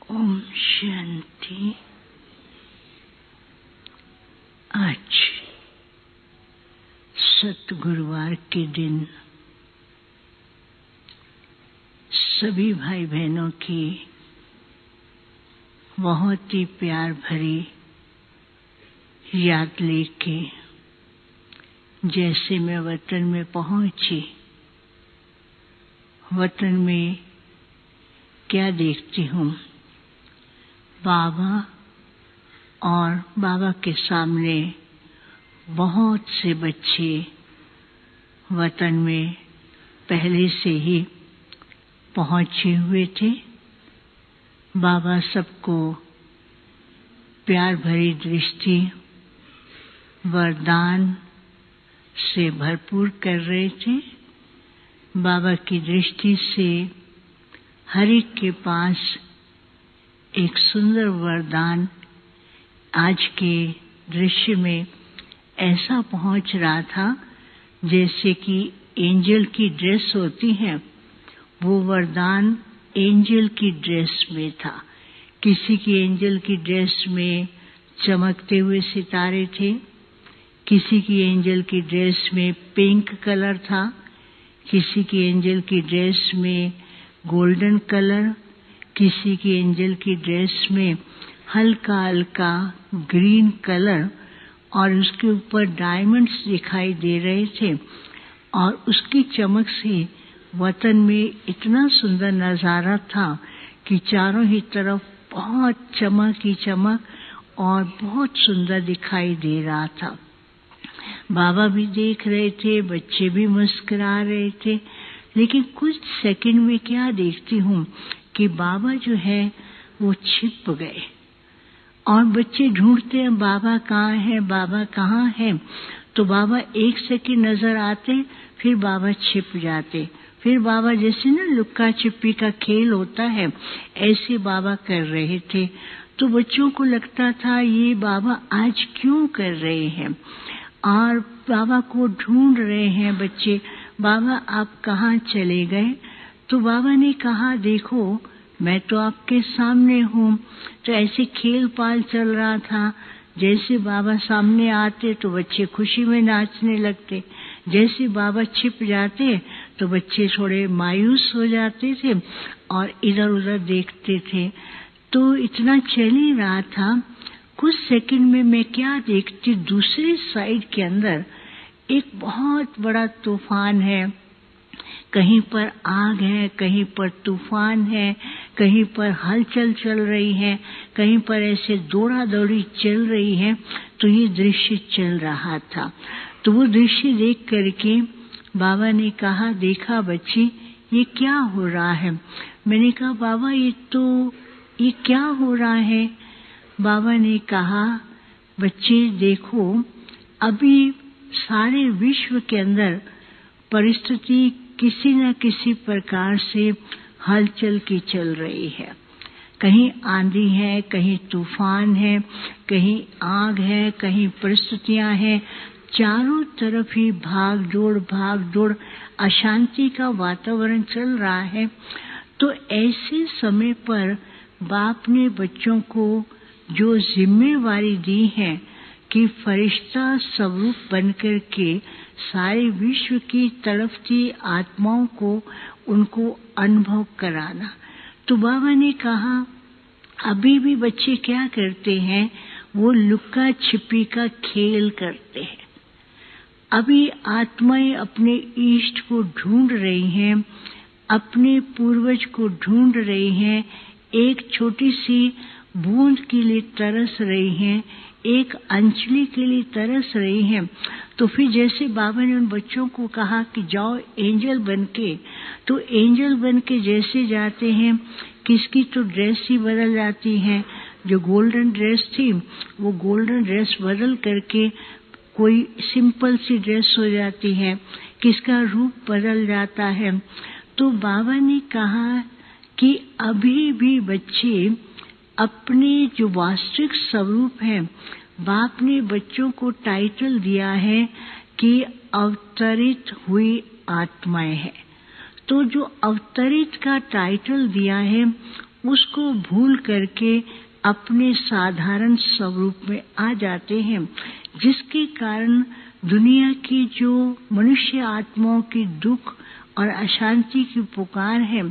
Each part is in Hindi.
ओम शांति। आज सतगुरुवार के दिन सभी भाई बहनों की बहुत ही प्यार भरी याद लेके जैसे मैं वतन में पहुंची, वतन में क्या देखती हूँ, बाबा और बाबा के सामने बहुत से बच्चे वतन में पहले से ही पहुंचे हुए थे। बाबा सबको प्यार भरी दृष्टि वरदान से भरपूर कर रहे थे। बाबा की दृष्टि से हर एक के पास एक सुंदर वरदान आज के दृश्य में ऐसा पहुंच रहा था जैसे कि एंजल की ड्रेस होती है, वो वरदान एंजल की ड्रेस में था। किसी की एंजल की ड्रेस में चमकते हुए सितारे थे, किसी की एंजल की ड्रेस में पिंक कलर था, किसी की एंजल की ड्रेस में गोल्डन कलर, किसी की एंजल की ड्रेस में हल्का हल्का ग्रीन कलर और उसके ऊपर डायमंड्स दिखाई दे रहे थे। और उसकी चमक से वतन में इतना सुंदर नजारा था कि चारों ही तरफ बहुत चमक ही चमक और बहुत सुंदर दिखाई दे रहा था। बाबा भी देख रहे थे, बच्चे भी मुस्कुरा रहे थे। लेकिन कुछ सेकंड में क्या देखती हूँ कि बाबा जो है वो छिप गए और बच्चे ढूंढते हैं बाबा कहाँ है, बाबा कहाँ है। तो बाबा एक सेकंड नजर आते, फिर बाबा छिप जाते। फिर बाबा जैसे ना लुक्का छिपी का खेल होता है, ऐसे बाबा कर रहे थे। तो बच्चों को लगता था ये बाबा आज क्यों कर रहे हैं, और बाबा को ढूंढ रहे हैं बच्चे, बाबा आप कहाँ चले गए। तो बाबा ने कहा देखो मैं तो आपके सामने हूँ। तो ऐसे खेल पाल चल रहा था। जैसे बाबा सामने आते तो बच्चे खुशी में नाचने लगते, जैसे बाबा छिप जाते तो बच्चे थोड़े मायूस हो जाते थे और इधर उधर देखते थे। तो इतना चल ही रहा था। कुछ सेकंड में मैं क्या देखती, दूसरी साइड के अंदर एक बहुत बड़ा तूफान है। कहीं पर आग है, कहीं पर तूफान है, कहीं पर हलचल चल रही है, कहीं पर ऐसे दौड़ा दौड़ी चल रही है। तो ये दृश्य चल रहा था। तो वो दृश्य देख करके बाबा ने कहा देखा बच्ची ये क्या हो रहा है। मैंने कहा बाबा ये क्या हो रहा है। बाबा ने कहा बच्चे देखो अभी सारे विश्व के अंदर परिस्थिति किसी न किसी प्रकार से हलचल की चल रही है। कहीं आंधी है, कहीं तूफान है, कहीं आग है, कहीं परिस्थितियां हैं। चारों तरफ ही भाग दौड़ अशांति का वातावरण चल रहा है। तो ऐसे समय पर बाप ने बच्चों को जो जिम्मेवारी दी है कि फरिश्ता स्वरूप बनकर के सारे विश्व की तड़पती आत्माओं को उनको अनुभव कराना। तो बाबा ने कहा अभी भी बच्चे क्या करते हैं, वो लुक्का छिपी का खेल करते हैं। अभी आत्माएं अपने इष्ट को ढूंढ रही हैं, अपने पूर्वज को ढूंढ रही हैं, एक छोटी सी बूंद के लिए तरस रही हैं, एक अंजलि के लिए तरस रही हैं। तो फिर जैसे बाबा ने उन बच्चों को कहा कि जाओ एंजल बनके, तो एंजल बनके जैसे जाते हैं, किसकी तो ड्रेस ही बदल जाती है। जो गोल्डन ड्रेस थी वो गोल्डन ड्रेस बदल करके कोई सिंपल सी ड्रेस हो जाती है, किसका रूप बदल जाता है। तो बाबा ने कहा कि अभी भी बच्चे अपने जो वास्तविक स्वरूप है, बाप ने बच्चों को टाइटल दिया है कि अवतरित हुई आत्माएं हैं। तो जो अवतरित का टाइटल दिया है उसको भूल करके अपने साधारण स्वरूप में आ जाते हैं, जिसके कारण दुनिया की जो मनुष्य आत्माओं की दुख और अशांति की पुकार है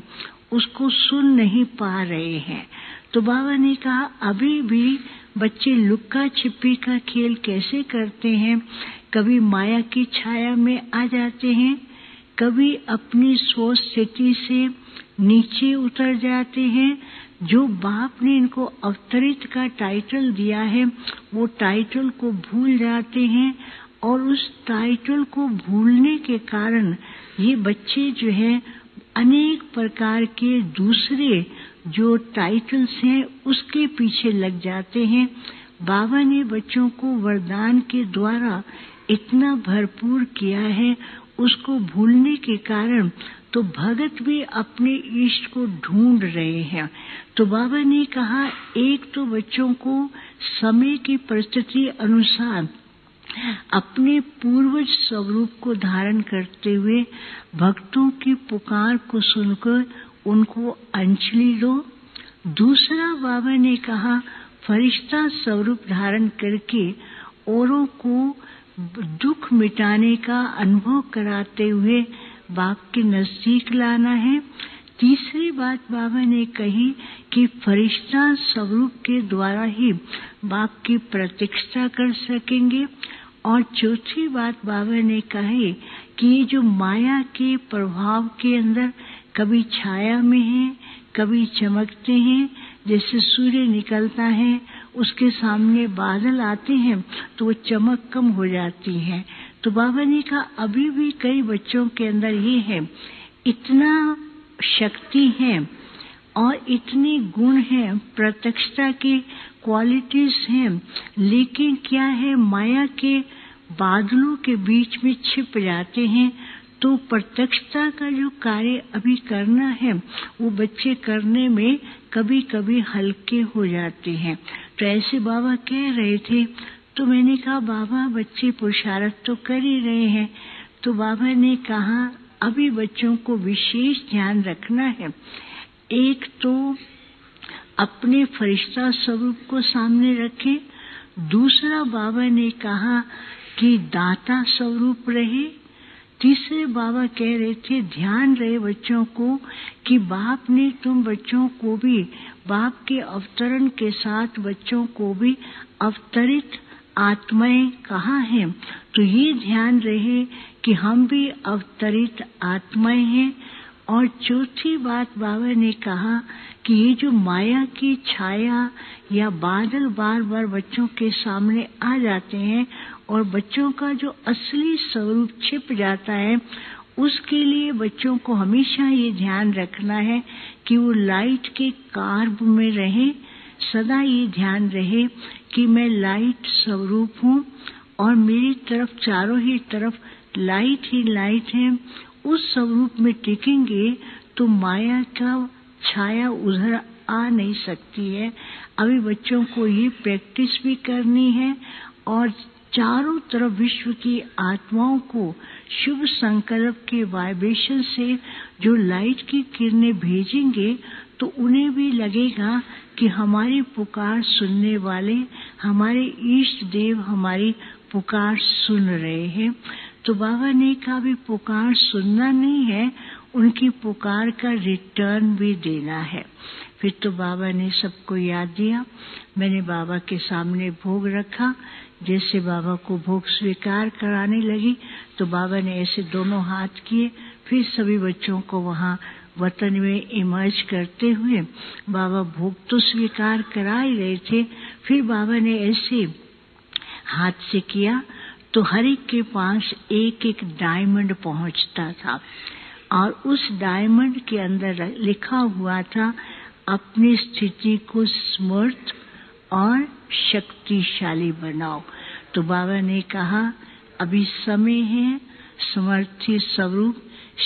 उसको सुन नहीं पा रहे हैं। तो बाबा ने कहा अभी भी बच्चे लुक्का छिपी का खेल कैसे करते हैं, कभी माया की छाया में आ जाते हैं, कभी अपनी सोच स्थिति से नीचे उतर जाते हैं। जो बाप ने इनको अवतरित का टाइटल दिया है वो टाइटल को भूल जाते हैं, और उस टाइटल को भूलने के कारण ये बच्चे जो है अनेक प्रकार के दूसरे जो टाइटल्स हैं उसके पीछे लग जाते हैं। बाबा ने बच्चों को वरदान के द्वारा इतना भरपूर किया है, उसको भूलने के कारण तो भगत भी अपने इष्ट को ढूंढ रहे हैं। तो बाबा ने कहा एक तो बच्चों को समय की परिस्थिति अनुसार अपने पूर्वज स्वरूप को धारण करते हुए भक्तों की पुकार को सुनकर उनको अंजलि दो। दूसरा बाबा ने कहा फरिश्ता स्वरूप धारण करके औरों को दुख मिटाने का अनुभव कराते हुए बाप के नजदीक लाना है। तीसरी बात बाबा ने कही कि फरिश्ता स्वरूप के द्वारा ही बाप की प्रतीक्षा कर सकेंगे। और चौथी बात बाबा ने कही कि ये जो माया के प्रभाव के अंदर कभी छाया में है, कभी चमकते हैं, जैसे सूर्य निकलता है उसके सामने बादल आते हैं तो वो चमक कम हो जाती है। तो बाबा ने कहा अभी भी कई बच्चों के अंदर ये है, इतना शक्ति है और इतने गुण हैं, प्रत्यक्षता की क्वालिटीज हैं, लेकिन क्या है माया के बादलों के बीच में छिप जाते हैं। तो प्रत्यक्षता का जो कार्य अभी करना है वो बच्चे करने में कभी कभी हल्के हो जाते हैं। तो ऐसे बाबा कह रहे थे, तो मैंने कहा बाबा बच्चे पुरुषार्थ तो कर ही रहे हैं। तो बाबा ने कहा अभी बच्चों को विशेष ध्यान रखना है। एक तो अपने फरिश्ता स्वरूप को सामने रखें। दूसरा बाबा ने कहा कि दाता स्वरूप रहे। तीसरे बाबा कह रहे थे ध्यान रहे बच्चों को कि बाप ने तुम बच्चों को भी बाप के अवतरण के साथ बच्चों को भी अवतरित आत्माएं कहा है। तो ये ध्यान रहे कि हम भी अवतरित आत्माएं हैं। और चौथी बात बाबा ने कहा कि ये जो माया की छाया या बादल बार बार बच्चों के सामने आ जाते हैं और बच्चों का जो असली स्वरूप छिप जाता है, उसके लिए बच्चों को हमेशा ये ध्यान रखना है कि वो लाइट के कार्ब में रहे। सदा ये ध्यान रहे कि मैं लाइट स्वरूप हूँ और मेरी तरफ चारों ही तरफ लाइट ही लाइट है। उस स्वरूप में टिकेंगे तो माया का छाया उधर आ नहीं सकती है। अभी बच्चों को ये प्रैक्टिस भी करनी है और चारों तरफ विश्व की आत्माओं को शुभ संकल्प के वाइब्रेशन से जो लाइट की किरणें भेजेंगे तो उन्हें भी लगेगा कि हमारी पुकार सुनने वाले हमारे इष्ट देव हमारी पुकार सुन रहे हैं। तो बाबा ने कहा भी पुकार सुनना नहीं है, उनकी पुकार का रिटर्न भी देना है। फिर तो बाबा ने सबको याद दिया। मैंने बाबा के सामने भोग रखा। जैसे बाबा को भोग स्वीकार कराने लगी तो बाबा ने ऐसे दोनों हाथ किए। फिर सभी बच्चों को वहाँ वतन में इमर्ज करते हुए बाबा भोग तो स्वीकार करा ही रहे थे। फिर बाबा ने ऐसे हाथ से किया तो हर एक के पास एक एक डायमंड पहुंचता था और उस डायमंड के अंदर लिखा हुआ था अपनी स्थिति को समर्थ और शक्तिशाली बनाओ। तो बाबा ने कहा अभी समय है समर्थी स्वरूप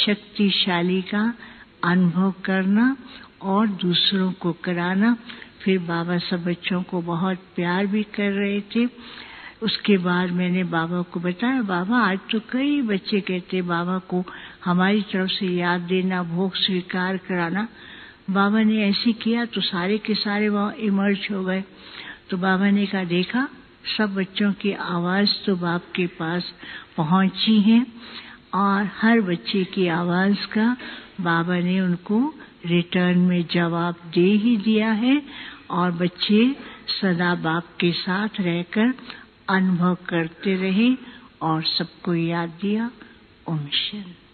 शक्तिशाली का अनुभव करना और दूसरों को कराना। फिर बाबा सब बच्चों को बहुत प्यार भी कर रहे थे। उसके बाद मैंने बाबा को बताया, बाबा आज तो कई बच्चे कहते बाबा को हमारी तरफ से याद देना, भोग स्वीकार कराना। बाबा ने ऐसे किया तो सारे के सारे वहाँ इमर्ज हो गए। तो बाबा ने कहा, देखा सब बच्चों की आवाज तो बाप के पास पहुंची है और हर बच्चे की आवाज का बाबा ने उनको रिटर्न में जवाब दे ही दिया है और बच्चे सदा बाप के साथ रहकर अनुभव करते रहे और सबको याद दिया। ओम शांति।